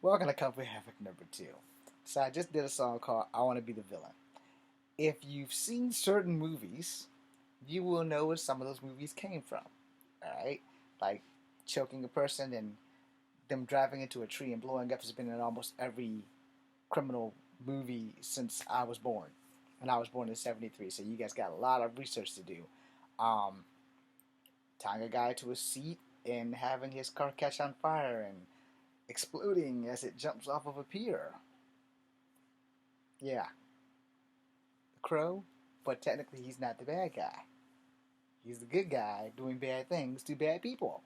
Welcome to Couple Havoc number two. So I just did a song called I Want to Be the Villain. If you've seen certain movies, you will know where some of those movies came from. Alright? Like choking a person and them driving into a tree and blowing up has been in almost every criminal movie since I was born. And I was born in 73, so you guys got a lot of research to do. Um, Tying a guy to a seat and having his car catch on fire and exploding as it jumps off of a pier. Yeah, the Crow, but technically he's not the bad guy. He's the good guy doing bad things to bad people.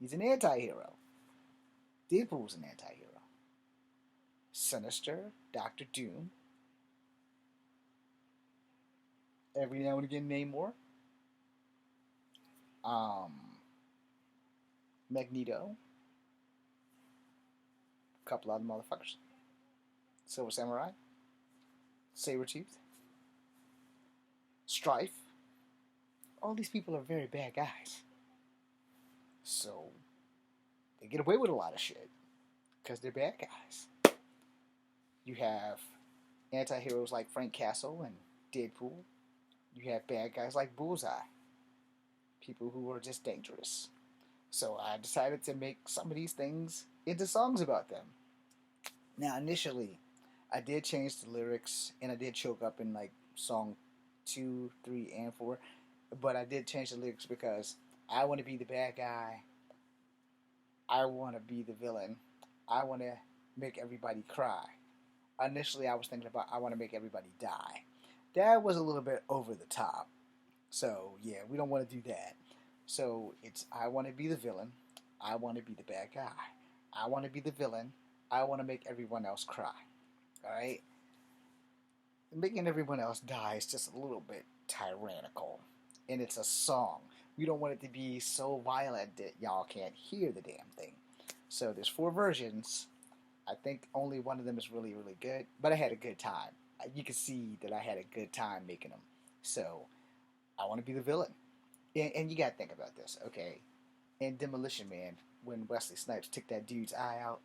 He's an anti-hero. Deadpool's an anti-hero. Sinister, Doctor Doom, every now and again Namor, um, Magneto, a couple other motherfuckers. Silver Samurai, Sabretooth, Strife. All these people are very bad guys. So they get away with a lot of shit because they're bad guys. You have anti-heroes like Frank Castle and Deadpool. You have bad guys like Bullseye. People who are just dangerous. So I decided to make some of these things into songs about them. Now, initially, I did change the lyrics and I did choke up in like song 2, 3, and 4. But I did change the lyrics because I want to be the bad guy. I want to be the villain. I want to make everybody cry. Initially, I was thinking about I want to make everybody die. That was a little bit over the top. So, yeah, we don't want to do that. So, it's I want to be the villain. I want to be the bad guy. I want to be the villain. I want to make everyone else cry. Alright? Making everyone else die is just a little bit tyrannical. And it's a song. We don't want it to be so violent that y'all can't hear the damn thing. So there's 4 versions. I think only one of them is really, really good. But I had a good time. You can see that I had a good time making them. So I want to be the villain. And you got to think about this, okay? In Demolition Man, when Wesley Snipes took that dude's eye out,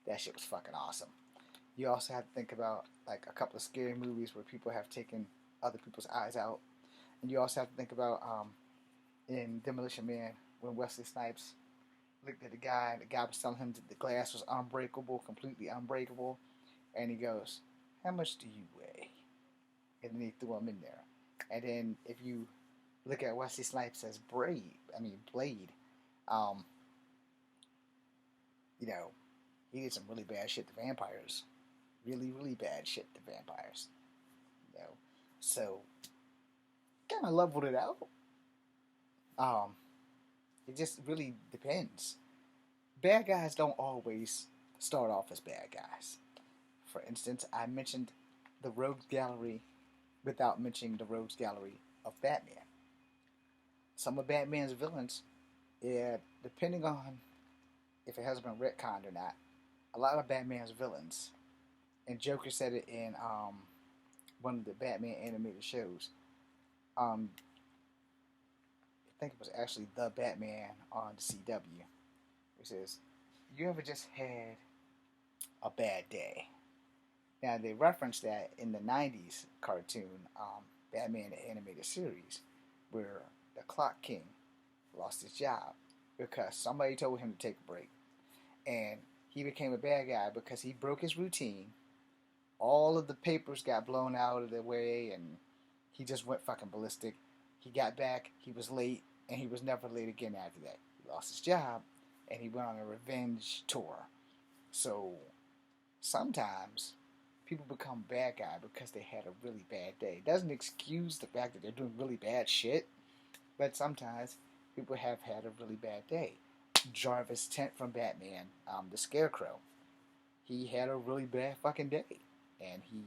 that shit was fucking awesome. You also have to think about like a couple of scary movies where people have taken other people's eyes out. And you also have to think about in Demolition Man when Wesley Snipes looked at the guy and the guy was telling him that the glass was unbreakable, completely unbreakable. And he goes, "How much do you weigh?" And then he threw him in there. And then if you look at Wesley Snipes as Blade, um, you know, he did some really bad shit to vampires. Really, really bad shit to vampires. You know. So kinda leveled it out. Um, it just really depends. Bad guys don't always start off as bad guys. For instance, I mentioned the Rogues Gallery without mentioning the Rogues Gallery of Batman. Some of Batman's villains, yeah, depending on if it has been retconned or not, a lot of Batman's villains, and Joker said it in one of the Batman animated shows. Um, I think it was actually the Batman on the CW. It says, "You ever just had a bad day?" Now they referenced that in the '90s cartoon Batman animated series, where the Clock King lost his job because somebody told him to take a break, and he became a bad guy because he broke his routine. All of the papers got blown out of the way, and he just went fucking ballistic. He got back, he was late, and he was never late again after that. He lost his job, and he went on a revenge tour. So sometimes people become bad guy because they had a really bad day. It doesn't excuse the fact that they're doing really bad shit, but sometimes people have had a really bad day. Jarvis Tent from Batman, the Scarecrow, he had a really bad fucking day, and he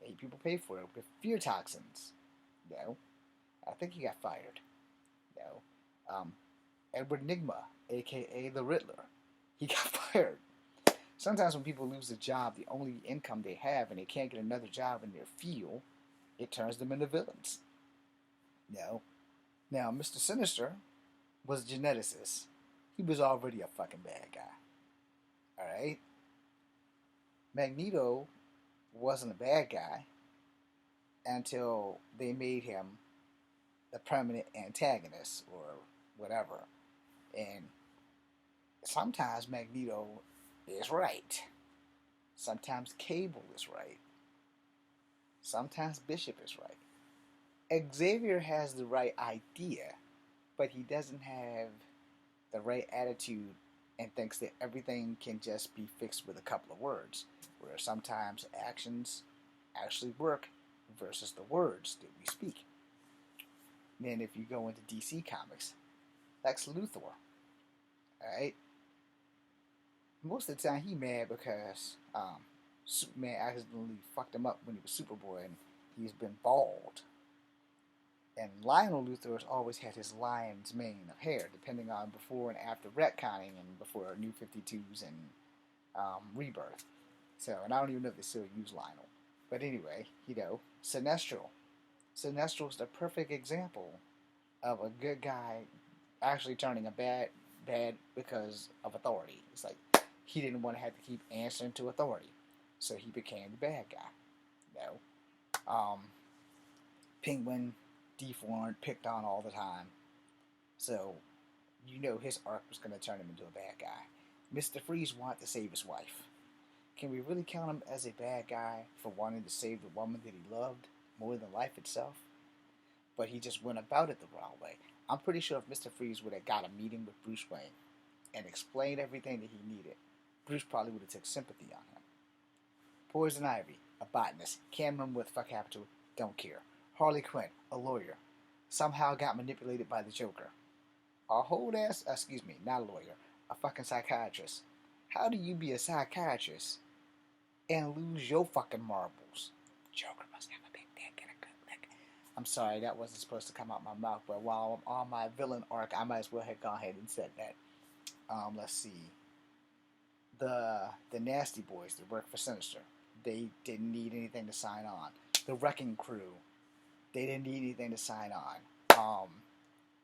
made people pay for it with fear toxins. No, I think he got fired. No, Edward Nigma, aka the Riddler, he got fired. Sometimes when people lose a job, the only income they have, and they can't get another job in their field, it turns them into villains. No. Now, Mr. Sinister was a geneticist. He was already a fucking bad guy. Alright? Magneto wasn't a bad guy until they made him the permanent antagonist or whatever. And sometimes Magneto is right. Sometimes Cable is right. Sometimes Bishop is right. Xavier has the right idea, but he doesn't have the right attitude and thinks that everything can just be fixed with a couple of words, where sometimes actions actually work versus the words that we speak. Then if you go into DC Comics, Lex Luthor, alright? Most of the time he mad because Superman accidentally fucked him up when he was Superboy and he's been bald. And Lionel Luthor has always had his lion's mane of hair, depending on before and after retconning and before New 52s and Rebirth. So, and I don't even know if they still use Lionel. But anyway, Sinestro. Sinestro is the perfect example of a good guy actually turning a bad because of authority. It's like he didn't want to have to keep answering to authority, so he became the bad guy. Penguin deformed, picked on all the time, so his arc was going to turn him into a bad guy. Mr. Freeze wanted to save his wife. Can we really count him as a bad guy for wanting to save the woman that he loved more than life itself? But he just went about it the wrong way. I'm pretty sure if Mr. Freeze would have got a meeting with Bruce Wayne and explained everything that he needed, Bruce probably would have took sympathy on him. Poison Ivy, a botanist, can't remember what the fuck happened to her, don't care. Harley Quinn, a lawyer, somehow got manipulated by the Joker. A whole ass, not a lawyer, a fucking psychiatrist. How do you be a psychiatrist and lose your fucking marbles? Joker must have a big dick and a good lick. I'm sorry, that wasn't supposed to come out my mouth, but while I'm on my villain arc, I might as well have gone ahead and said that. Let's see. The Nasty Boys that work for Sinister, they didn't need anything to sign on. The Wrecking Crew, they didn't need anything to sign on.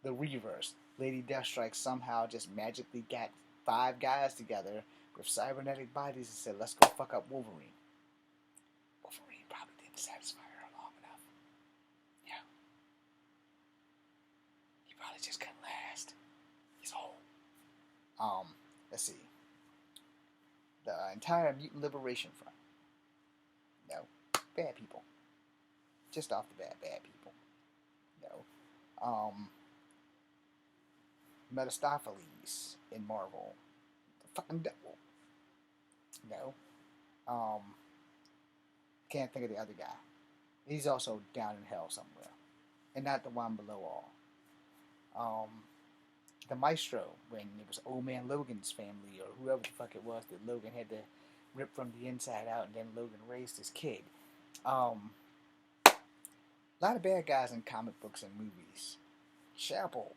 The Reavers, Lady Deathstrike somehow just magically got 5 guys together with cybernetic bodies and said, let's go fuck up Wolverine. Wolverine probably didn't satisfy her long enough. Yeah. He probably just couldn't last. He's old. Let's see. The entire Mutant Liberation Front. No. Bad people. Just off the bat, bad people. No. Mephistopheles in Marvel. The fucking devil. No. Can't think of the other guy. He's also down in hell somewhere. And not the one below all. The Maestro, when it was Old Man Logan's family, or whoever the fuck it was that Logan had to rip from the inside out, and then Logan raised his kid. A lot of bad guys in comic books and movies. Chapel,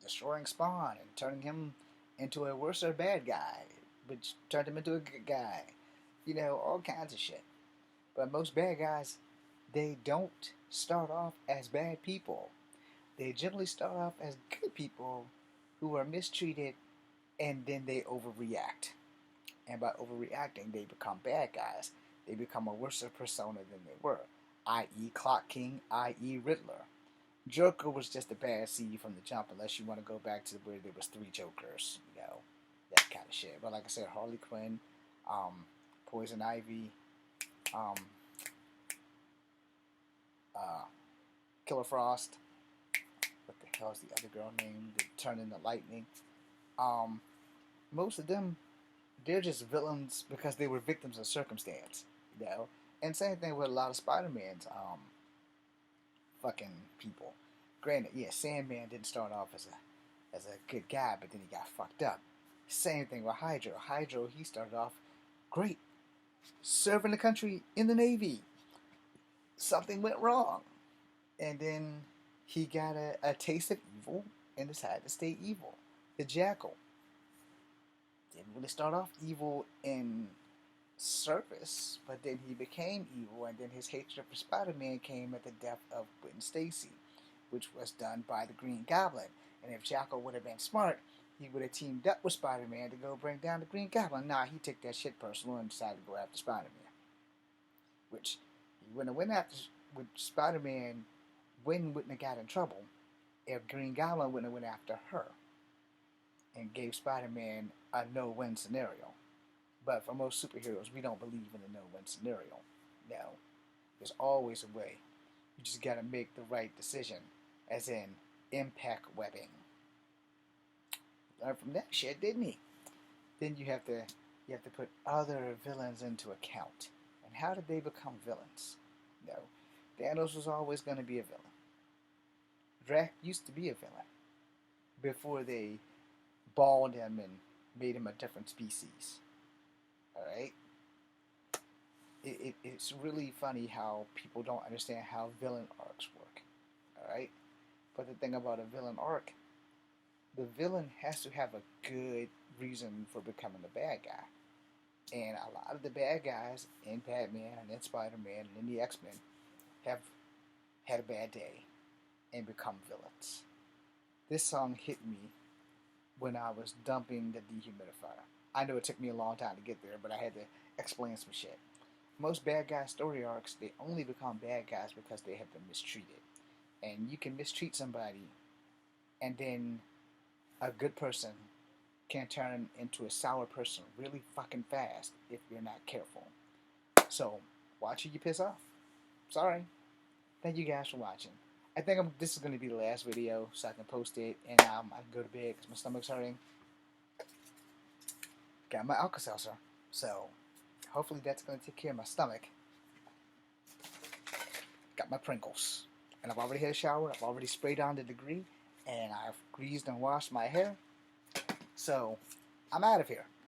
destroying Spawn and turning him into a worse bad guy, which turned him into a good guy. All kinds of shit. But most bad guys, they don't start off as bad people. They generally start off as good people who are mistreated, and then they overreact. And by overreacting, they become bad guys. They become a worse persona than they were, i.e. Clock King, i.e. Riddler. Joker was just a bad seed from the jump, unless you want to go back to where there was 3 Jokers, that kind of shit. But like I said, Harley Quinn, Poison Ivy, Killer Frost. What the hell is the other girl name that turned into lightning? Most of them, they're just villains because they were victims of circumstance, And same thing with a lot of Spider-Man's fucking people. Granted, yeah, Sandman didn't start off as a good guy, but then he got fucked up. Same thing with Hydro. Hydro, he started off great, serving the country in the Navy. Something went wrong, and then he got a taste of evil and decided to stay evil. The Jackal didn't really start off evil in surface, but then he became evil, and then his hatred for Spider-Man came at the death of Gwen Stacy, which was done by the Green Goblin. And if Jackal would have been smart, he would have teamed up with Spider-Man to go bring down the Green Goblin. Nah, he took that shit personal and decided to go after Spider-Man. Which, he wouldn't have went after with Spider-Man. Gwen wouldn't have got in trouble if Green Goblin wouldn't have went after her and gave Spider-Man a no-win scenario. But for most superheroes, we don't believe in a no-win scenario. No, there's always a way. You just gotta make the right decision, as in impact webbing. Learned from that shit, didn't he? Then you have to put other villains into account. And how did they become villains? No, Thanos was always going to be a villain. Drax used to be a villain before they balled him and made him a different species. Alright? It's really funny how people don't understand how villain arcs work. Alright? But the thing about a villain arc, the villain has to have a good reason for becoming a bad guy. And a lot of the bad guys in Batman and in Spider-Man and in the X-Men have had a bad day and become villains. This song hit me when I was dumping the dehumidifier. I know it took me a long time to get there, but I had to explain some shit. Most bad guy story arcs, they only become bad guys because they have been mistreated. And you can mistreat somebody, and then a good person can turn into a sour person really fucking fast if you're not careful. So, watch who you piss off. Sorry. Thank you guys for watching. I think this is going to be the last video so I can post it and I can go to bed because my stomach's hurting. Got my Alka-Seltzer, so hopefully that's going to take care of my stomach. Got my Pringles. And I've already had a shower, I've already sprayed on the degree, and I've greased and washed my hair. So, I'm out of here.